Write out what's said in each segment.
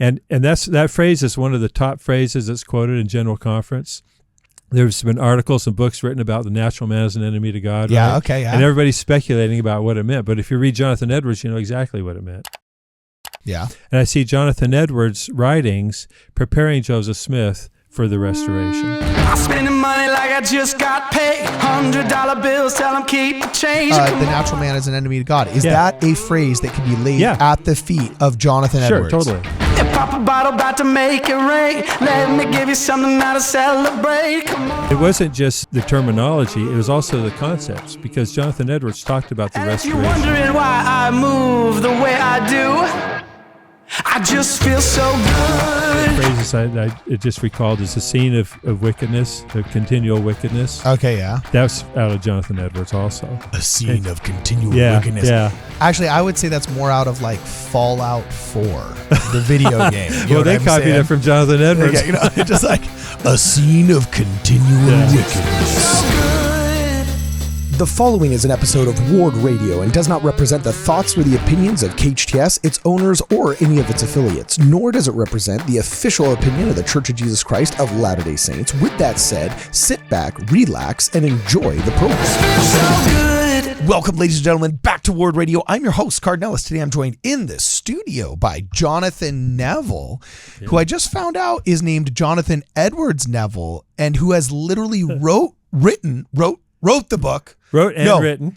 And that phrase is one of the top phrases that's quoted in General Conference. There's been articles and books written about the natural man as an enemy to God. Yeah, right? okay, yeah. And everybody's speculating about what it meant. But if you read Jonathan Edwards, you know exactly what it meant. Yeah. And I see Jonathan Edwards' writings preparing Joseph Smith for the restoration. I'm spending money like I just got paid. $100 bills, tell them keep the change. The natural man is an enemy to God. Is that a phrase that can be laid at the feet of Jonathan Edwards? Sure, totally. Pop a bottle, about to make it rain. Let me give you something now to celebrate. Come on. It wasn't just the terminology, it was also the concepts, because Jonathan Edwards talked about the restoration. If you're wondering why I move the way I do, I just feel so good. The phrases it just recalled is the scene of wickedness, of continual wickedness. Okay, yeah. That's out of Jonathan Edwards also. A scene of continual wickedness. Yeah. Actually, I would say that's more out of like Fallout 4, the video game. Well, they copied it from Jonathan Edwards. Okay, just like a scene of continual wickedness. The following is an episode of Ward Radio and does not represent the thoughts or the opinions of KHTS, its owners, or any of its affiliates, nor does it represent the official opinion of the Church of Jesus Christ of Latter-day Saints. With that said, sit back, relax, and enjoy the program. Welcome, ladies and gentlemen, back to Ward Radio. I'm your host, Cardinellis. Today I'm joined in the studio by Jonathan Neville, who I just found out is named Jonathan Edwards Neville, and who has literally wrote the book. Written.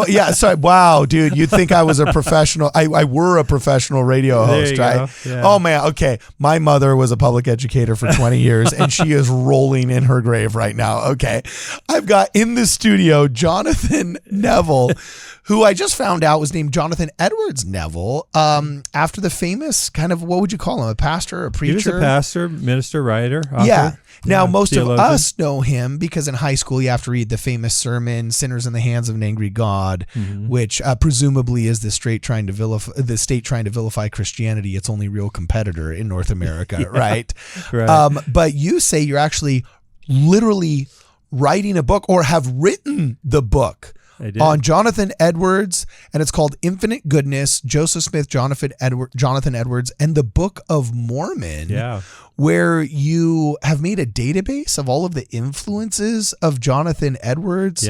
Yeah, sorry. Wow, dude, you'd think I was a professional. I were a professional radio host, right? Yeah. Oh, man. Okay. My mother was a public educator for 20 years, and she is rolling in her grave right now. Okay. I've got in the studio Jonathan Neville, who I just found out was named Jonathan Edwards Neville, after the famous kind of, what would you call him? A pastor, a preacher? He was a pastor, minister, writer, author. Yeah. Now, most theologian. of us know him because in high school you have to read the famous sermon, Sinners in the Hands of an Angry God, which presumably is the state trying to vilify Christianity, its only real competitor in North America, right? Right. But you say you're actually literally writing a book or have written the book on Jonathan Edwards, and it's called Infinite Goodness, Joseph Smith, Jonathan Edwards, and the Book of Mormon. Yeah. Where you have made a database of all of the influences of Jonathan Edwards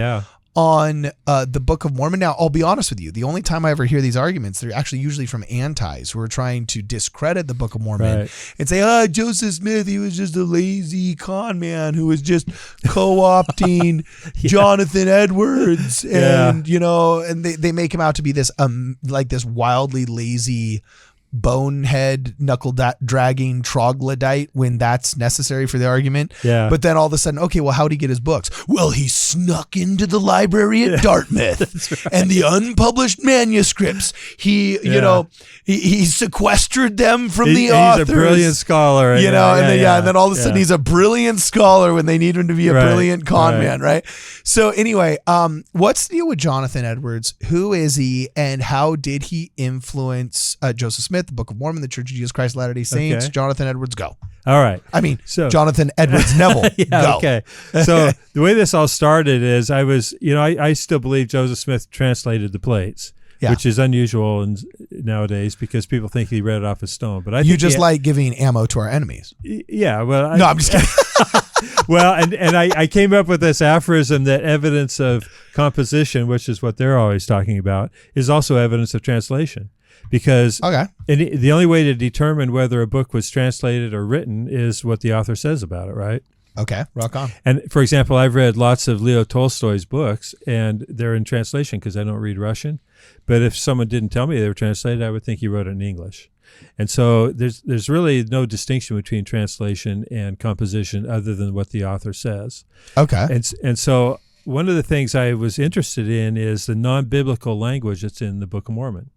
on the Book of Mormon. Now, I'll be honest with you. The only time I ever hear these arguments, they're actually usually from antis who are trying to discredit the Book of Mormon and say, Joseph Smith, he was just a lazy con man who was just co-opting Jonathan Edwards. And, and they make him out to be this, like this wildly lazy bonehead, knuckle-dragging troglodyte when that's necessary for the argument. Yeah. But then all of a sudden, okay, well, how'd he get his books? Well, he snuck into the library at Dartmouth and the unpublished manuscripts. He sequestered them from the authors. He's a brilliant scholar. And then all of a sudden he's a brilliant scholar when they need him to be a brilliant con man, right? So anyway, what's the deal with Jonathan Edwards? Who is he and how did he influence Joseph Smith, the Book of Mormon, the Church of Jesus Christ of Latter-day Saints? Jonathan Edwards, go. All right. Jonathan Edwards Neville, go. Okay. So the way this all started is I still believe Joseph Smith translated the plates. Yeah. Which is unusual nowadays because people think he read it off a stone. But you just like giving ammo to our enemies. Yeah. Well, I'm just kidding. Well, and I came up with this aphorism that evidence of composition, which is what they're always talking about, is also evidence of translation. Because the only way to determine whether a book was translated or written is what the author says about it, right? Okay, rock on. And for example, I've read lots of Leo Tolstoy's books, and they're in translation because I don't read Russian. But if someone didn't tell me they were translated, I would think he wrote it in English. And so there's really no distinction between translation and composition other than what the author says. Okay. And so one of the things I was interested in is the non-biblical language that's in the Book of Mormon.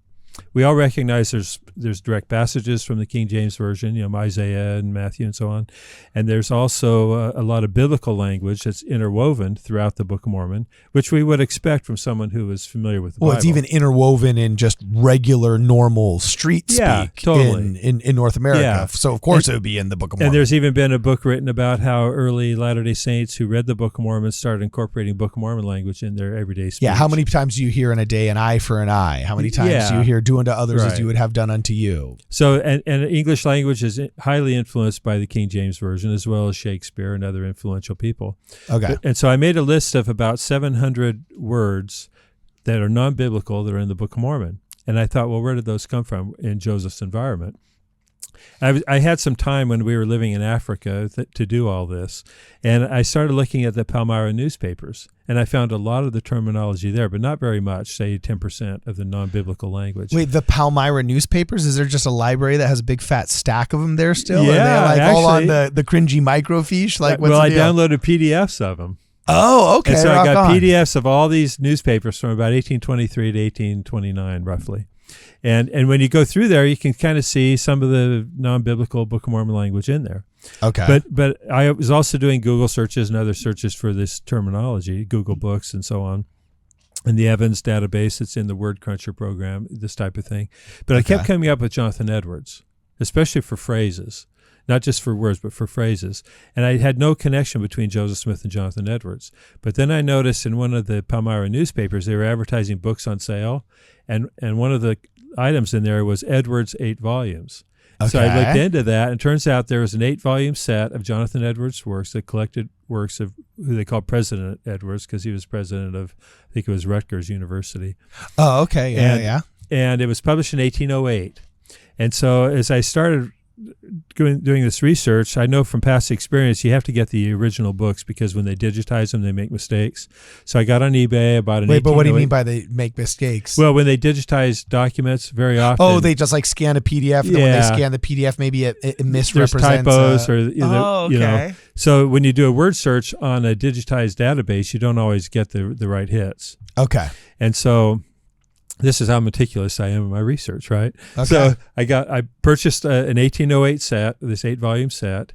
We all recognize there's direct passages from the King James Version, Isaiah and Matthew and so on. And there's also a lot of biblical language that's interwoven throughout the Book of Mormon, which we would expect from someone who is familiar with the Bible. Well, it's even interwoven in just regular, normal street speak in North America. Yeah. So, of course, it would be in the Book of Mormon. And there's even been a book written about how early Latter-day Saints who read the Book of Mormon started incorporating Book of Mormon language in their everyday speech. Yeah, how many times do you hear in a day an eye for an eye? How many times do you hear do unto others as Right. you would have done unto you. So, and English language is highly influenced by the King James Version, as well as Shakespeare and other influential people. Okay. And so I made a list of about 700 words that are non-biblical that are in the Book of Mormon. And I thought, well, where did those come from in Joseph's environment? I had some time when we were living in Africa to do all this, and I started looking at the Palmyra newspapers, and I found a lot of the terminology there, but not very much, say 10% of the non-biblical language. Wait, the Palmyra newspapers, is there just a library that has a big fat stack of them there still? Yeah, Are they like all on actually- the cringy microfiche? Like, what's well, the I deal? downloaded PDFs of them. Oh, okay. And so I rock got on. PDFs of all these newspapers from about 1823 to 1829, roughly. And when you go through there, you can kind of see some of the non-biblical Book of Mormon language in there. Okay. But I was also doing Google searches and other searches for this terminology, Google Books and so on, and the Evans database that's in the Word Cruncher program, this type of thing. But I kept coming up with Jonathan Edwards, especially for phrases. Not just for words, but for phrases. And I had no connection between Joseph Smith and Jonathan Edwards. But then I noticed in one of the Palmyra newspapers, they were advertising books on sale. And one of the items in there was Edwards 8 volumes. Okay. So I looked into that, and it turns out there was an 8-volume set of Jonathan Edwards' works that collected works of who they call President Edwards, because he was president of, I think it was Rutgers University. Oh, okay. Yeah. And it was published in 1808. And so as I started doing this research, I know from past experience you have to get the original books, because when they digitize them, they make mistakes. So I got on eBay, about an Wait, but what do you 1808 mean by they make mistakes? Well, when they digitize documents, very often. Oh, they just like scan a PDF. And then when they Yeah. scan the PDF, maybe it there's misrepresents. typos or okay. you know. So when you do a word search on a digitized database, you don't always get the right hits. Okay. And so this is how meticulous I am in my research, right? Okay. So I purchased an 1808 set, this 8-volume set,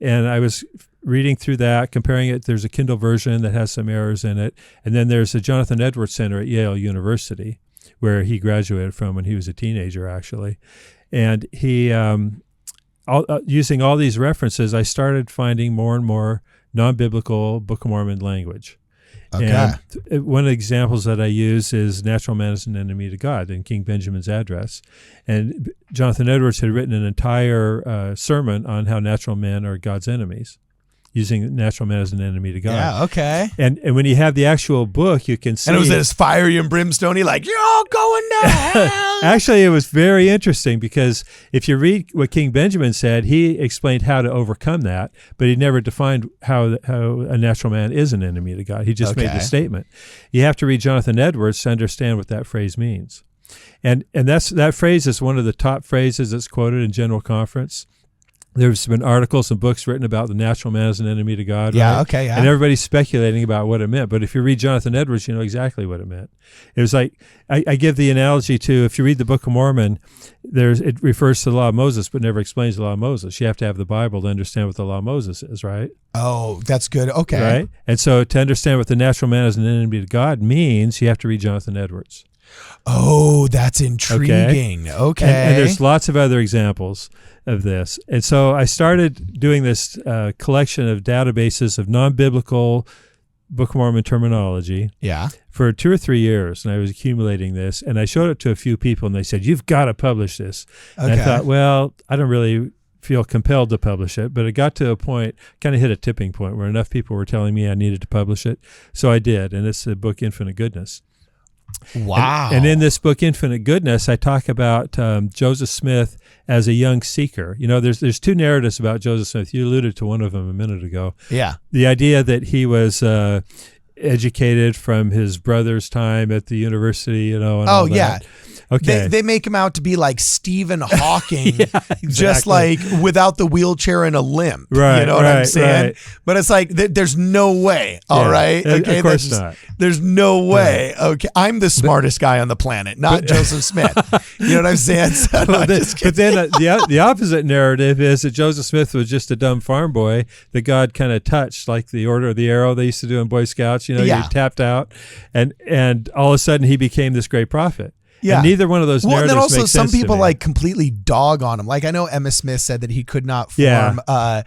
and I was reading through that, comparing it. There's a Kindle version that has some errors in it, and then there's the Jonathan Edwards Center at Yale University, where he graduated from when he was a teenager, actually. And he, using all these references, I started finding more and more non-biblical Book of Mormon language. Okay. And one of the examples that I use is natural man is an enemy to God in King Benjamin's address. And Jonathan Edwards had written an entire sermon on how natural men are God's enemies, using natural man as an enemy to God. Yeah. Okay. And when you have the actual book, you can see. And it was this fiery and brimstone-y, like, you're all going to hell. Actually, it was very interesting, because if you read what King Benjamin said, he explained how to overcome that, but he never defined how a natural man is an enemy to God. He just made the statement. You have to read Jonathan Edwards to understand what that phrase means. And that phrase is one of the top phrases that's quoted in General Conference. There's been articles and books written about the natural man as an enemy to God. Yeah, right? okay, yeah. And everybody's speculating about what it meant. But if you read Jonathan Edwards, you know exactly what it meant. It was like, I give the analogy to, if you read the Book of Mormon, it refers to the law of Moses, but never explains the law of Moses. You have to have the Bible to understand what the law of Moses is, right? Oh, that's good. Okay. Right? And so to understand what the natural man as an enemy to God means, you have to read Jonathan Edwards. Oh, that's intriguing. Okay. And there's lots of other examples of this. And so I started doing this collection of databases of non-biblical Book of Mormon terminology for 2 or 3 years, and I was accumulating this, and I showed it to a few people, and they said, "You've got to publish this." And I thought, well, I don't really feel compelled to publish it, but it got to a point, kind of hit a tipping point, where enough people were telling me I needed to publish it, so I did, and it's the book Infinite Goodness. Wow. And in this book, Infinite Goodness, I talk about Joseph Smith as a young seeker. You know, there's 2 narratives about Joseph Smith. You alluded to one of them a minute ago. Yeah. The idea that he was educated from his brother's time at the university, you know. And all that. Okay. They make him out to be like Stephen Hawking, exactly. just like without the wheelchair and a limp. Right, You know what I'm saying? right. But it's like, there's no way. All right. Okay. Of course not. There's no way. Okay. I'm the smartest guy on the planet, not Joseph Smith. You know what I'm saying? So, no, But then the opposite narrative is that Joseph Smith was just a dumb farm boy that God kind of touched, like the Order of the Arrow they used to do in Boy Scouts. You know, you tapped out, and all of a sudden he became this great prophet. And neither one of those narratives and then also makes some sense to people me. like completely dog on him. Like I know Emma Smith said that he could not form a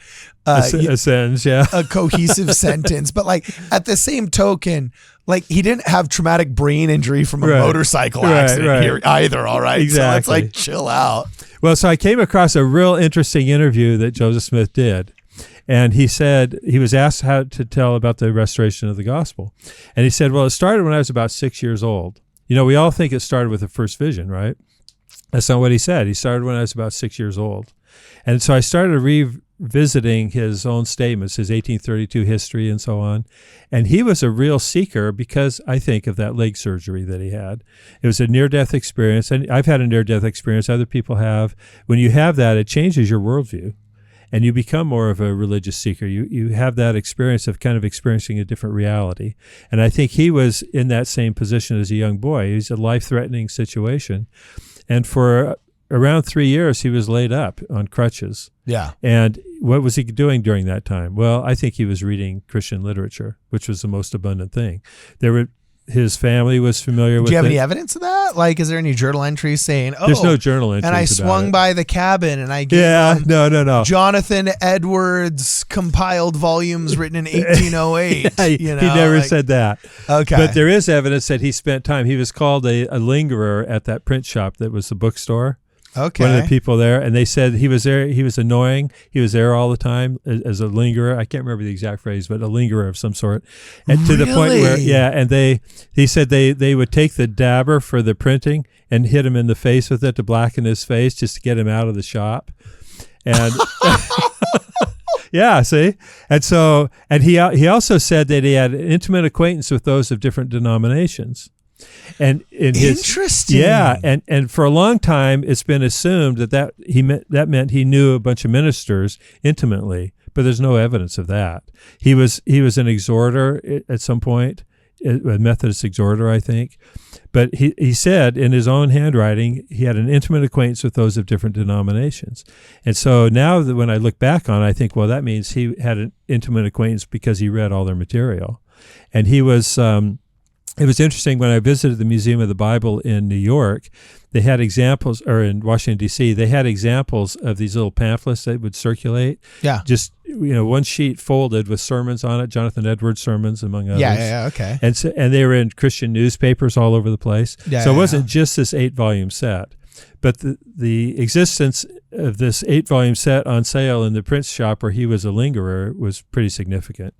sentence, a cohesive sentence, but like at the same token, like he didn't have traumatic brain injury from a motorcycle accident here either. All right, exactly. So it's like chill out. Well, so I came across a real interesting interview that Joseph Smith did. And he said, he was asked how to tell about the restoration of the gospel. And he said, well, it started when I was about 6 years old. You know, we all think it started with the first vision, right? That's not what he said. He started when I was about 6 years old. And so I started revisiting his own statements, his 1832 history and so on. And he was a real seeker because I think of that leg surgery that he had. It was a near-death experience. And I've had a near-death experience. Other people have. When you have that, it changes your worldview. And you become more of a religious seeker. You have that experience of kind of experiencing a different reality. And I think he was in that same position as a young boy. He's a life-threatening situation. And for around 3 years, he was laid up on crutches. Yeah. And what was he doing during that time? Well, I think he was reading Christian literature, which was the most abundant thing. His family was familiar with it. Do you have any evidence of that? Like, is there any journal entries saying, there's no journal entries and I swung by the cabin and I gave him no. Jonathan Edwards compiled volumes written in 1808. He never said that. Okay. But there is evidence that he spent time. He was called a lingerer at that print shop that was the bookstore. Okay. One of the people there, and they said he was there. He was annoying. He was there all the time as a lingerer. I can't remember the exact phrase, but a lingerer of some sort. And to the point where, and he said they would take the dabber for the printing and hit him in the face with it to blacken his face just to get him out of the shop. And yeah, see, and he also said that he had an intimate acquaintance with those of different denominations. And interesting. And for a long time, it's been assumed that meant he knew a bunch of ministers intimately, but there's no evidence of that. He was an exhorter at some point, a Methodist exhorter, I think. But he said in his own handwriting, he had an intimate acquaintance with those of different denominations. And so now that when I look back on it, I think, well, that means he had an intimate acquaintance because he read all their material. And he was... It was interesting when I visited the Museum of the Bible in New York, they had examples, or in Washington, D.C., they had examples of these little pamphlets that would circulate. Yeah. Just, one sheet folded with sermons on it, Jonathan Edwards sermons, among others. Yeah, okay. And they were in Christian newspapers all over the place. So it wasn't just this 8-volume set. But the existence of this 8-volume set on sale in the print shop where he was a lingerer was pretty significant.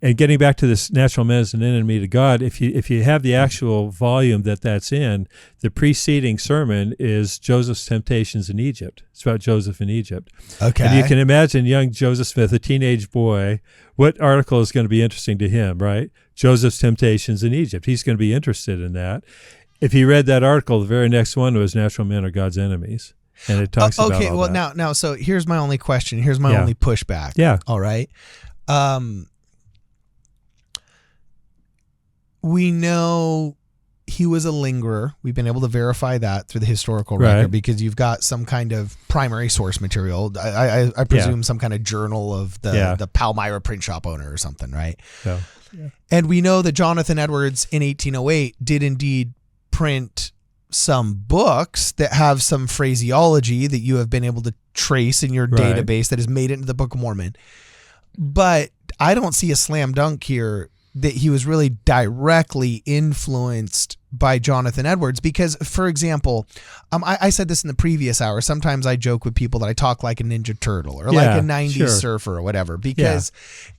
And getting back to this natural man as an enemy to God, if you have the actual volume that's in, the preceding sermon is Joseph's temptations in Egypt. It's about Joseph in Egypt. Okay. And you can imagine young Joseph Smith, a teenage boy, what article is going to be interesting to him, right? Joseph's temptations in Egypt. He's going to be interested in that. If he read that article, the very next one was natural men are God's enemies. And it talks about all well, that. now, so here's my only question. Here's my only pushback. Yeah. All right. We know he was a lingerer. We've been able to verify that through the historical record because you've got some kind of primary source material. I presume some kind of journal of the Palmyra print shop owner or something, right? Yeah. And we know that Jonathan Edwards in 1808 did indeed print some books that have some phraseology that you have been able to trace in your database that has made it into the Book of Mormon. But I don't see a slam dunk here that he was really directly influenced by Jonathan Edwards because, for example, I said this in the previous hour, sometimes I joke with people that I talk like a Ninja Turtle or like a 90s surfer or whatever because,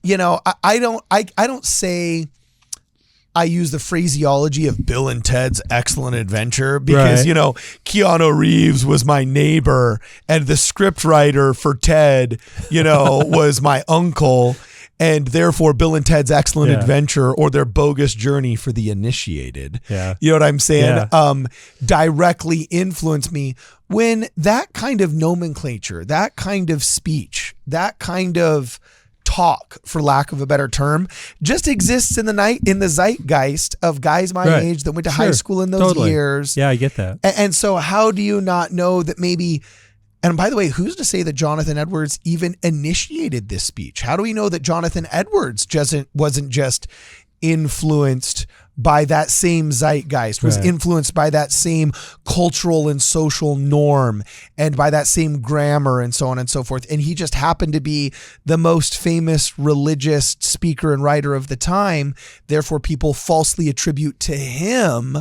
I don't say I use the phraseology of Bill and Ted's Excellent Adventure because, Keanu Reeves was my neighbor and the script writer for Ted, was my uncle. And therefore, Bill and Ted's Excellent Adventure or their bogus journey for the initiated. Yeah. You know what I'm saying? Yeah. Directly influenced me when that kind of nomenclature, that kind of speech, that kind of talk, for lack of a better term, just exists in the zeitgeist of guys my age that went to high school in those years. Yeah, I get that. And so how do you not know that maybe... And by the way, who's to say that Jonathan Edwards even initiated this speech? How do we know that Jonathan Edwards wasn't just influenced by that same zeitgeist, was Right. influenced by that same cultural and social norm, and by that same grammar, and so on and so forth. And he just happened to be the most famous religious speaker and writer of the time. Therefore, people falsely attribute to him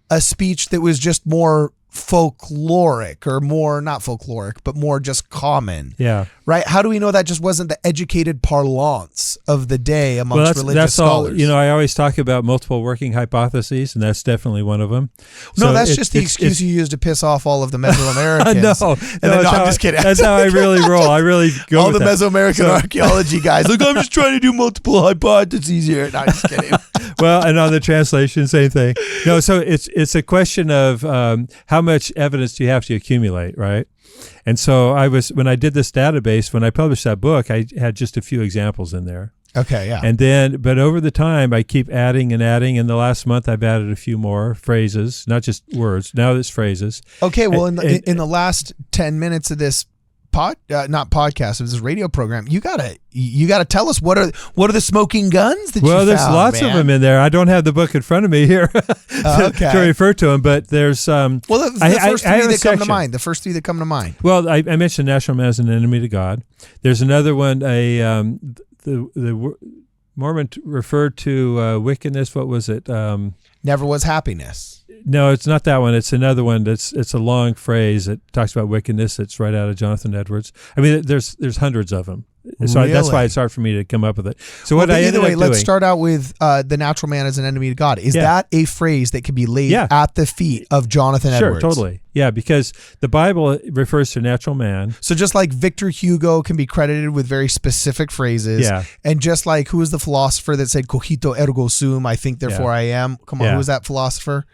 a speech that was just more folkloric, or more, not folkloric, but more just common. Yeah. Right? How do we know that just wasn't the educated parlance of the day amongst religious that's scholars? all. You know, I always talk about multiple working hypotheses, and that's definitely one of them. No, So that's just the excuse you use to piss off all of the Mesoamericans. I'm just kidding. That's how I really roll. I really go all with the that. Mesoamerican archaeology guys. Look, I'm just trying to do multiple hypotheses here. No, I'm just kidding. Well, and on the translation, same thing. No, so it's a question of how much evidence do you have to accumulate, right? And so when I did this database, when I published that book, I had just a few examples in there. Okay, yeah. And then, but over the time, I keep adding and adding. In the last month, I've added a few more phrases, not just words. Now it's phrases. Okay, well, in the last 10 minutes of this not podcast, of this radio program, you gotta tell us what are the smoking guns that you found? Well, there's lots of them in there. I don't have the book in front of me here to refer to them, but there's well, the first three that come to mind. The first three that come to mind. Well, I mentioned national man as an enemy to God. There's another one. The Mormon referred to wickedness. What was it? Never was happiness. No, it's not that one. It's another one. It's a long phrase that talks about wickedness. It's right out of Jonathan Edwards. I mean, there's hundreds of them. So Really? that's why it's hard for me to come up with it. So Well, what I either ended way, up let's doing, start out with the natural man as an enemy to God. Is that a phrase that can be laid at the feet of Jonathan Edwards? Sure, totally. Yeah, because the Bible refers to natural man. So just like Victor Hugo can be credited with very specific phrases, and just like, who was the philosopher that said "cogito ergo sum," I think therefore I am? Come on, who was that philosopher?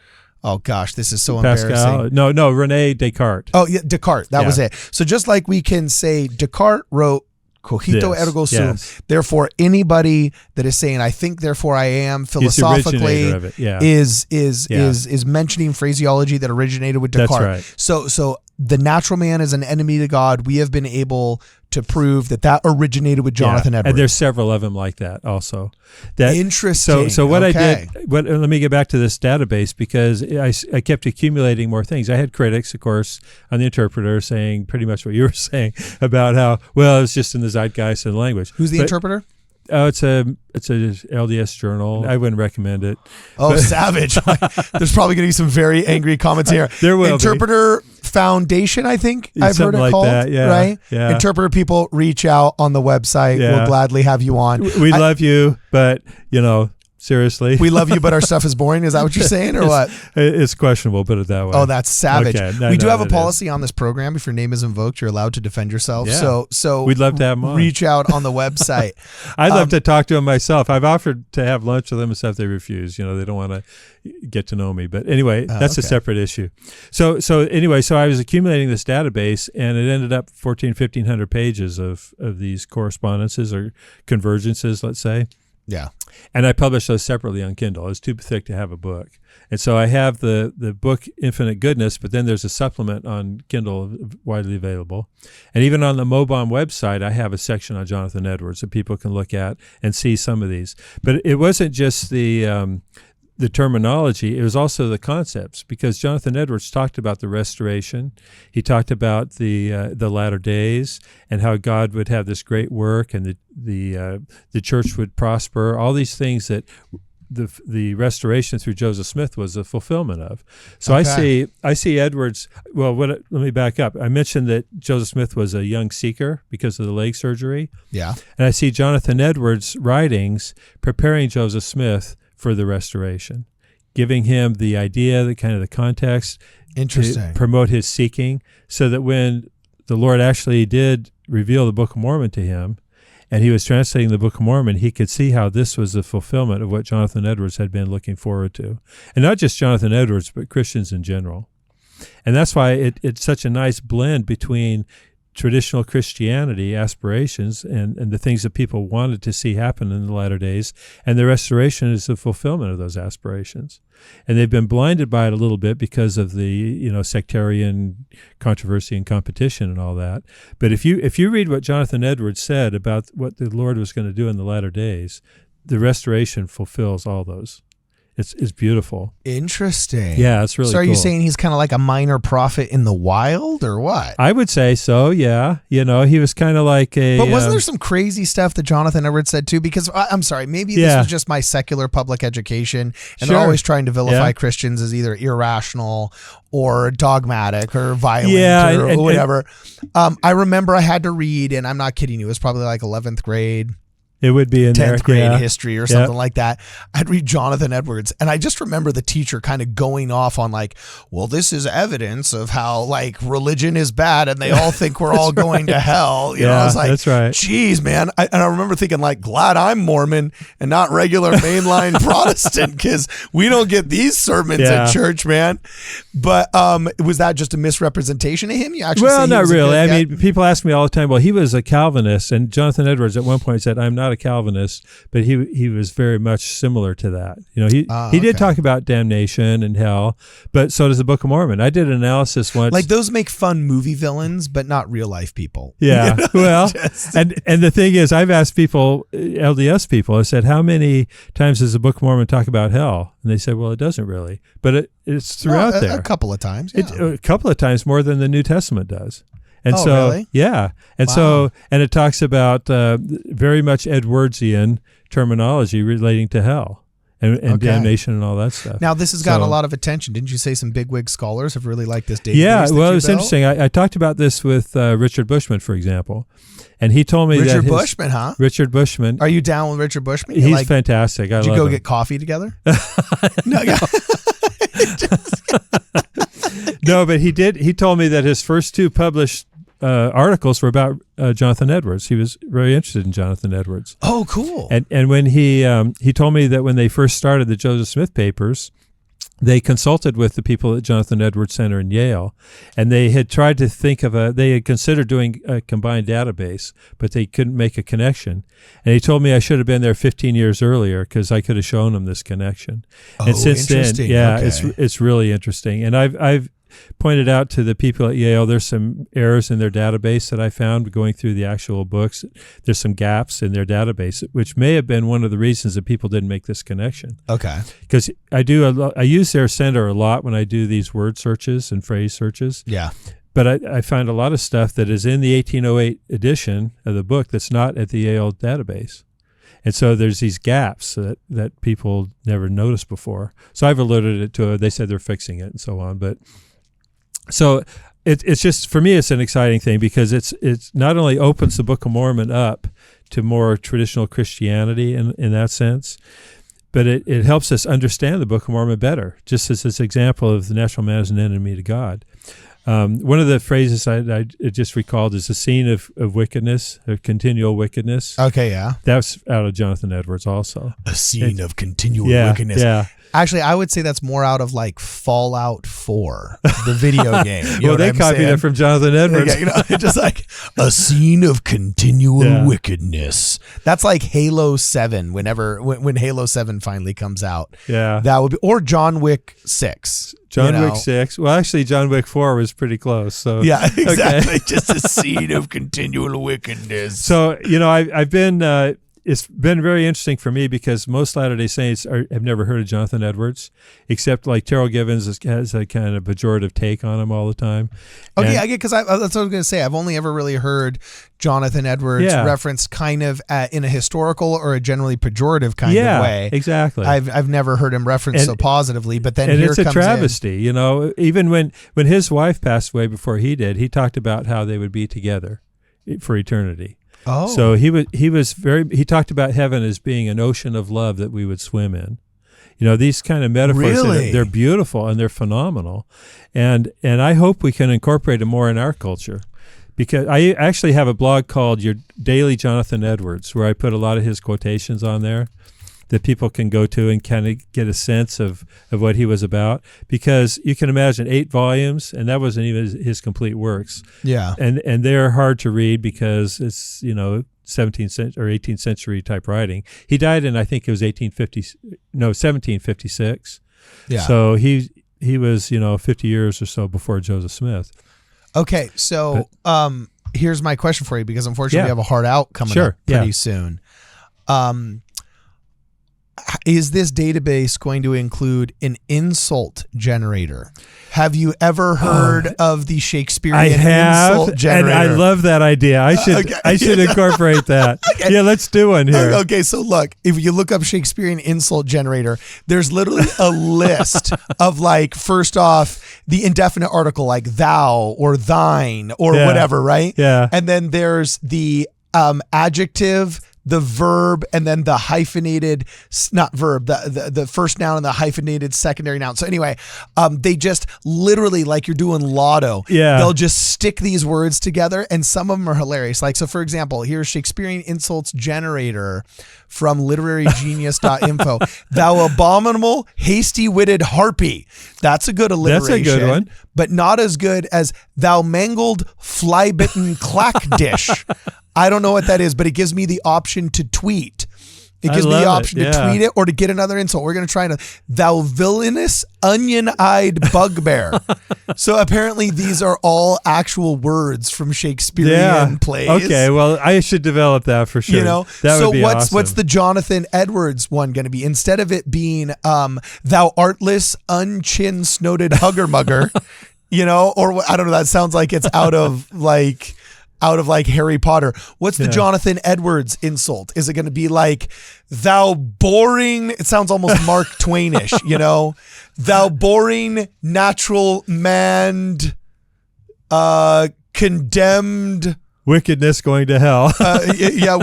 Oh gosh, this is so Pascal? embarrassing. No, René Descartes. Oh yeah, Descartes. That was it. So just like we can say Descartes wrote "cogito ergo sum," therefore anybody that is saying "I think therefore I am" philosophically of it. is mentioning phraseology that originated with Descartes. That's right. So the natural man is an enemy to God. We have been able to prove that originated with Jonathan Edwards. And there's several of them like that also. Interesting. So what I did, let me get back to this database, because I kept accumulating more things. I had critics, of course, on the Interpreter saying pretty much what you were saying about how, well, it's just in the zeitgeist and language. Who's the Interpreter? Oh, it's a LDS journal. I wouldn't recommend it. Oh, savage. There's probably going to be some very angry comments here. There will Interpreter Foundation, I think I've heard it like called. That, yeah, right? Yeah. Interpreter people, reach out on the website. Yeah. We'll gladly have you on. We love you, but, seriously. We love you, but our stuff is boring. Is that what you're saying, or what? It's questionable, put it that way. Oh, that's savage. Okay. We do have a policy on this program. If your name is invoked, you're allowed to defend yourself. Yeah. So we'd love to have them on. Reach out on the website. I'd love to talk to them myself. I've offered to have lunch with them and stuff. They refuse. They don't want to get to know me. But anyway, that's a separate issue. So I was accumulating this database, and it ended up 1,500 pages of these correspondences or convergences, let's say. Yeah. And I published those separately on Kindle. It was too thick to have a book. And so I have the book Infinite Goodness, but then there's a supplement on Kindle widely available. And even on the MoBOM website, I have a section on Jonathan Edwards that people can look at and see some of these. But it wasn't just the terminology, it was also the concepts, because Jonathan Edwards talked about the restoration. He talked about the latter days and how God would have this great work, and the church would prosper. All these things that the restoration through Joseph Smith was a fulfillment of. So I see Edwards. Well, let me back up. I mentioned that Joseph Smith was a young seeker because of the leg surgery. Yeah, and I see Jonathan Edwards' writings preparing Joseph Smith for the restoration, giving him the idea, the kind of the context, to promote his seeking, so that when the Lord actually did reveal the Book of Mormon to him, and he was translating the Book of Mormon, he could see how this was the fulfillment of what Jonathan Edwards had been looking forward to. And not just Jonathan Edwards, but Christians in general. And that's why it's such a nice blend between traditional Christianity aspirations and the things that people wanted to see happen in the latter days, and the restoration is the fulfillment of those aspirations. And they've been blinded by it a little bit because of the sectarian controversy and competition and all that. But if you read what Jonathan Edwards said about what the Lord was going to do in the latter days, the restoration fulfills all those. It's beautiful. Interesting. Yeah, it's really So are you cool. saying he's kind of like a minor prophet in the wild or what? I would say so, yeah. He was kind of like a... But wasn't there some crazy stuff that Jonathan Edwards said too? Because I'm sorry, maybe this was just my secular public education, and they're always trying to vilify Christians as either irrational or dogmatic or violent or whatever. I remember I had to read, and I'm not kidding you, it was probably like 11th grade. It would be in 10th there. grade history or something like that. I'd read Jonathan Edwards, and I just remember the teacher kind of going off on like, well, this is evidence of how like religion is bad and they all think we're all going to hell. You know, I was like, that's right. Geez, man. And I remember thinking like, glad I'm Mormon and not regular mainline Protestant, because we don't get these sermons at church, man. But was that just a misrepresentation of him? You actually say not really. I guy? mean, people ask me all the time, well, he was a Calvinist, and Jonathan Edwards at one point said, I'm not a Calvinist, but he was very much similar to that. He did talk about damnation and hell, but so does the Book of Mormon. I did an analysis once. Like those make fun movie villains, but not real life people. Yeah. Well, and the thing is, I've asked people, LDS people, I said, how many times does the Book of Mormon talk about hell? And they said, well, it doesn't really, but it's throughout there. A couple of times. A couple of times more than the New Testament does. And really? Yeah. And and it talks about very much Edwardsian terminology relating to hell and damnation and all that stuff. Now, this has gotten a lot of attention. Didn't you say some bigwig scholars have really liked this database? Yeah, well, it was built? interesting. I talked about this with Richard Bushman, for example. And he told me Richard Bushman, huh? Richard Bushman. Are you down with Richard Bushman? He's fantastic. Did you go get coffee together? No, no, but he did. He told me that his first two published articles were about Jonathan Edwards. He was very interested in Jonathan Edwards. Oh, cool. And when he told me that when they first started the Joseph Smith papers, they consulted with the people at Jonathan Edwards Center in Yale, and they had tried to they had considered doing a combined database, but they couldn't make a connection. And he told me I should have been there 15 years earlier because I could have shown him this connection. Oh, and since then, okay. it's really interesting. And I've pointed out to the people at Yale, there's some errors in their database that I found going through the actual books. There's some gaps in their database, which may have been one of the reasons that people didn't make this connection. Okay. Because I use their center a lot when I do these word searches and phrase searches. Yeah. But I find a lot of stuff that is in the 1808 edition of the book that's not at the Yale database. And so there's these gaps that people never noticed before. So I've alerted it to it. They said they're fixing it and so on. But so it's just, for me, it's an exciting thing because it's not only opens the Book of Mormon up to more traditional Christianity in that sense, but it helps us understand the Book of Mormon better, just as this example of the natural man as an enemy to God. One of the phrases I just recalled is a scene of wickedness, of continual wickedness. Okay, yeah. That's out of Jonathan Edwards also. A scene of continual wickedness. Yeah. Actually, I would say that's more out of like Fallout 4, the video game. Well, they copied it from Jonathan Edwards. Yeah, just like a scene of continual wickedness. That's like Halo 7. When Halo 7 finally comes out, that would be, or John Wick 6. John Wick 6. Well, actually, John Wick 4 was pretty close. So yeah, exactly. Just a scene of continual wickedness. So I've been. It's been very interesting for me because most Latter-day Saints have never heard of Jonathan Edwards, except like Terrell Givens has a kind of pejorative take on him all the time. Okay, I get, because that's what I was going to say. I've only ever really heard Jonathan Edwards referenced kind of in a historical or a generally pejorative kind of way. Exactly. I've never heard him referenced so positively, but then here it's comes a travesty. Even when his wife passed away before he did, he talked about how they would be together for eternity. Oh, so he talked about heaven as being an ocean of love that we would swim in. These kind of metaphors, really? they're beautiful and they're phenomenal. And I hope we can incorporate them more in our culture. Because I actually have a blog called Your Daily Jonathan Edwards, where I put a lot of his quotations on there that people can go to and kind of get a sense of what he was about. Because you can imagine 8 volumes, and that wasn't even his complete works. Yeah. And they're hard to read because it's, 17th century or 18th century type writing. He died in, I think it was 1756. Yeah. So he was, 50 years or so before Joseph Smith. Okay. So here's my question for you, because unfortunately we have a hard out coming up pretty soon. is this database going to include an insult generator? Have you ever heard of the Shakespearean insult generator? And I love that idea. I should incorporate that. Okay. Yeah, let's do one here. Okay, so look, if you look up Shakespearean insult generator, there's literally a list of like, first off, the indefinite article like thou or thine or whatever, right? Yeah. And then there's the adjective, the verb, and then the hyphenated, not verb, the first noun and the hyphenated secondary noun. So anyway, they just literally, like you're doing lotto, they'll just stick these words together, and some of them are hilarious. Like, so for example, here's Shakespearean insults generator from literarygenius.info. Thou abominable, hasty-witted harpy. That's a good alliteration. That's a good one. But not as good as thou mangled, fly-bitten clack dish. I don't know what that is, but it gives me the option to tweet. It gives me the option to tweet it or to get another insult. We're going to try thou villainous, onion-eyed bugbear. So apparently these are all actual words from Shakespearean plays. Okay, well, I should develop that for sure. You know, that would be awesome. What's the Jonathan Edwards one going to be? Instead of it being thou artless, unchin-snoted hugger-mugger, you know, or I don't know, that sounds like it's out of Harry Potter. What's the Jonathan Edwards insult? Is it going to be like, thou boring, it sounds almost Mark Twainish, you know, thou boring, natural manned, condemned, wickedness going to hell.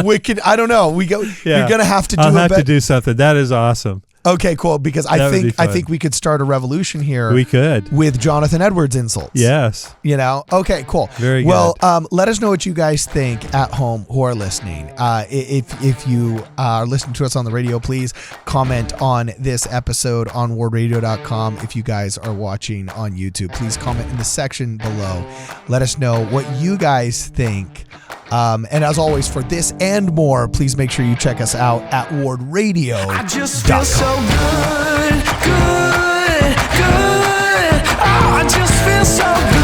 Wicked. I don't know. You're going to have to do I'll have to do something. That is awesome. Okay, cool. Because I think we could start a revolution here. We could with Jonathan Edwards insults. Yes. You know. Okay, cool. Very good. Well, let us know what you guys think at home who are listening. If you are listening to us on the radio, please comment on this episode on WardRadio.com. If you guys are watching on YouTube, please comment in the section below. Let us know what you guys think. And as always, for this and more, please make sure you check us out at WardRadio.com. I just feel so good. Oh, I just feel so good.